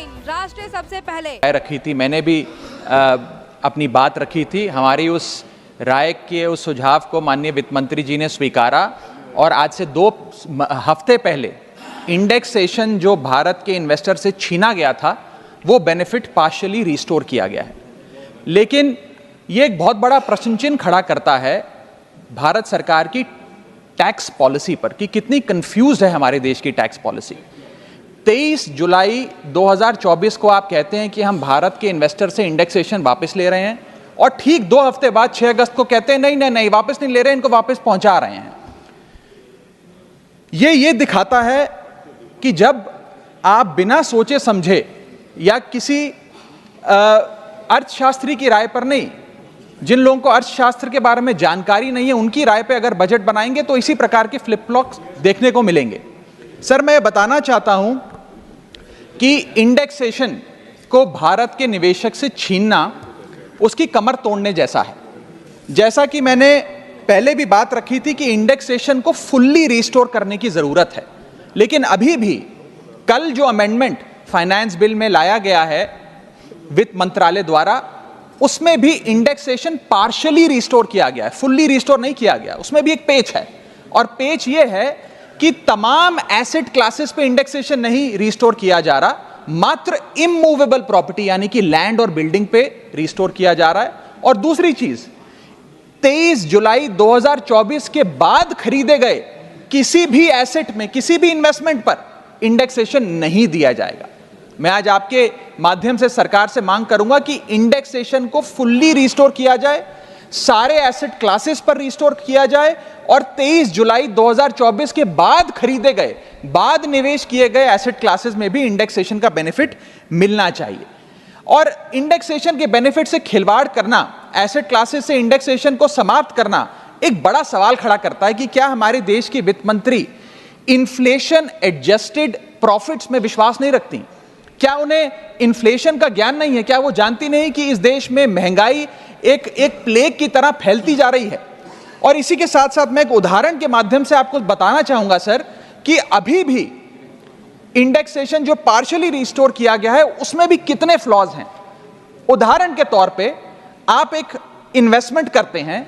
99 राष्ट्र सबसे पहले रखी थी। मैंने भी अपनी बात रखी थी। हमारी उस राय के उस सुझाव को माननीय वित्त मंत्री जी ने स्वीकारा और आज से 2 हफ्ते पहले इंडेक्सेशन जो भारत के इन्वेस्टर से छीना गया था वो बेनिफिट पार्शियली रिस्टोर किया गया है। लेकिन ये एक बहुत बड़ा प्रश्न चिन्ह खड़ा करता है भारत सरकार की टैक्स पॉलिसी पर कि कितनी कंफ्यूज है हमारे देश की टैक्स पॉलिसी। 23 जुलाई 2024 को आप कहते हैं कि हम भारत के इन्वेस्टर से इंडेक्सेशन वापस ले रहे हैं और ठीक 2 हफ्ते बाद 6 अगस्त को कहते हैं नहीं वापस नहीं ले रहे हैं, इनको वापस पहुंचा रहे हैं। ये दिखाता है कि जब आप बिना सोचे समझे या किसी अर्थशास्त्री की राय पर नहीं, जिन लोगों को अर्थशास्त्र के बारे में जानकारी नहीं है उनकी राय पे अगर बजट बनाएंगे तो इसी प्रकार के फ्लिप फ्लॉप्स देखने को मिलेंगे। सर, मैं बताना चाहता हूं कि इंडेक्सेशन को भारत के निवेशक से छीनना उसकी कमर तोड़ने जैसा है। जैसा कि मैंने पहले भी बात रखी थी कि इंडेक्सेशन को फुल्ली रिस्टोर करने की जरूरत है, लेकिन अभी भी कल जो अमेंडमेंट फाइनेंस बिल में लाया गया है वित्त मंत्रालय द्वारा, उसमें भी इंडेक्सेशन पार्शियली रिस्टोर किया गया है, फुल्ली रिस्टोर नहीं किया गया। उसमें भी एक पेच है और पेच ये है कि तमाम एसेट क्लासेस पे इंडेक्सेशन नहीं रिस्टोर किया जा रहा, मात्र इमूवेबल प्रॉपर्टी यानी कि लैंड और बिल्डिंग पे रिस्टोर किया जा रहा है। और दूसरी चीज, 23 जुलाई 2024 के बाद खरीदे गए किसी भी एसेट में किसी भी इन्वेस्टमेंट पर इंडेक्सेशन नहीं दिया जाएगा। मैं आज आपके माध्यम से सरकार से मांग करूंगा कि इंडेक्सेशन को फुल्ली रिस्टोर किया जाए, सारे एसेट क्लासेस पर रिस्टोर किया जाए और 23 जुलाई 2024 के बाद खरीदे गए, बाद निवेश किए गए एसेट क्लासेस में भी इंडेक्सेशन का बेनिफिट मिलना चाहिए। और इंडेक्सेशन के बेनिफिट से खिलवाड़ करना, एसेट क्लासेस से इंडेक्सेशन को समाप्त करना एक बड़ा सवाल खड़ा करता है कि क्या हमारे देश की वित्त मंत्री इन्फ्लेशन एडजस्टेड प्रॉफिट्स में विश्वास नहीं रखती? क्या उन्हें इन्फ्लेशन का ज्ञान नहीं है? क्या वो जानती नहीं कि इस देश में महंगाई एक प्लेग की तरह फैलती जा रही है? और इसी के साथ साथ मैं एक उदाहरण के माध्यम से आपको बताना चाहूंगा सर कि अभी भी इंडेक्सेशन जो पार्शियली रिस्टोर किया गया है उसमें भी कितने फ्लॉज हैं। उदाहरण के तौर पे आप एक इन्वेस्टमेंट करते हैं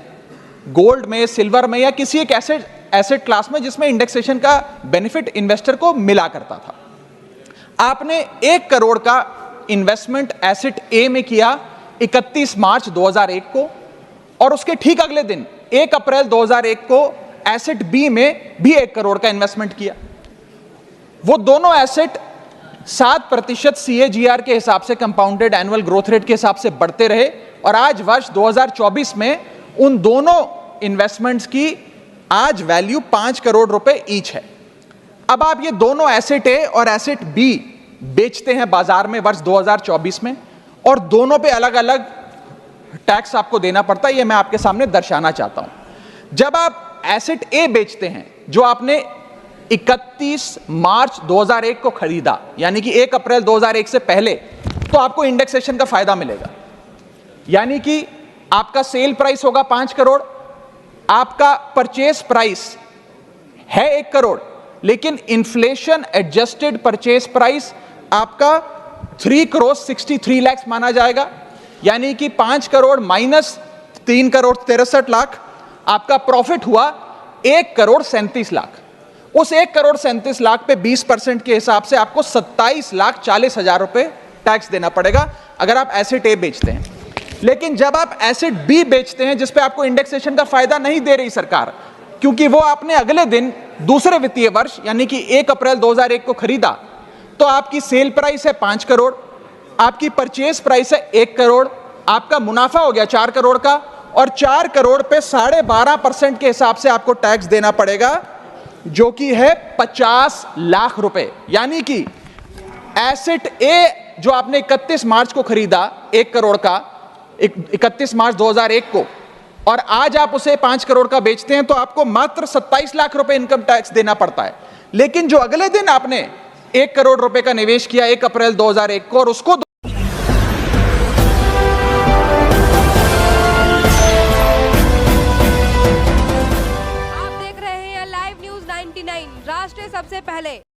गोल्ड में, सिल्वर में या किसी एक एसेट क्लास में जिसमें इंडेक्सेशन का बेनिफिट इन्वेस्टर को मिला करता था। आपने 1 करोड़ का इन्वेस्टमेंट एसेट ए में किया 31 मार्च 2001 को और उसके ठीक अगले दिन 1 अप्रैल 2001 को एसेट बी में भी 1 करोड़ का इन्वेस्टमेंट किया। वो दोनों एसेट 7% CAGR के हिसाब से कंपाउंडेड एनुअल ग्रोथ रेट के हिसाब से बढ़ते रहे और आज वर्ष 2024 में उन दोनों इन्वेस्टमेंट्स की आज वैल्यू 5 करोड़ रुपए ईच है। अब आप ये दोनों एसेट ए और एसेट बी बेचते हैं बाजार में वर्ष 2024 में और दोनों पे अलग अलग टैक्स आपको देना पड़ता है। ये मैं आपके सामने दर्शाना चाहता हूं। जब आप एसेट ए बेचते हैं जो आपने 31 मार्च 2001 को खरीदा यानी कि 1 अप्रैल 2001 से पहले, तो आपको इंडेक्सेशन का फायदा मिलेगा। यानी कि आपका सेल प्राइस होगा 5 करोड़, आपका परचेस प्राइस है 1 करोड़, लेकिन इन्फ्लेशन एडजस्टेड परचेस प्राइस आपका 3 करोड़ 63 लाख माना जाएगा। यानी कि 5 करोड़ माइनस 3 करोड़ 63 लाख, आपका प्रॉफिट हुआ 1 करोड़ 37 लाख। उस 1 करोड़ 37 लाख पे 20% के हिसाब से आपको 27,40,000 रुपए टैक्स देना पड़ेगा अगर आप एसेट ए बेचते हैं। लेकिन जब आप एसेट बी बेचते हैं जिस पे आपको इंडेक्सेशन का फायदा नहीं दे रही सरकार, क्योंकि वो आपने अगले दिन दूसरे वित्तीय वर्ष यानी कि 1 अप्रैल 2001 को खरीदा, तो आपकी सेल प्राइस है 5 करोड़, आपकी परचेस प्राइस है 1 करोड़, आपका मुनाफा हो गया 4 करोड़ का और 4 करोड़ पे 12.5% के हिसाब से आपको टैक्स देना पड़ेगा जो कि है 50 लाख रुपए। यानी कि एसेट ए जो आपने 31 मार्च को खरीदा 1 करोड़ का 31 मार्च 2001 को और आज आप उसे 5 करोड़ का बेचते हैं तो आपको मात्र 27 लाख रुपए इनकम टैक्स देना पड़ता है। लेकिन जो अगले दिन आपने 1 करोड़ रुपए का निवेश किया 1 अप्रैल 2001 को और उसको आप देख रहे हैं लाइव न्यूज 99 राष्ट्र सबसे पहले।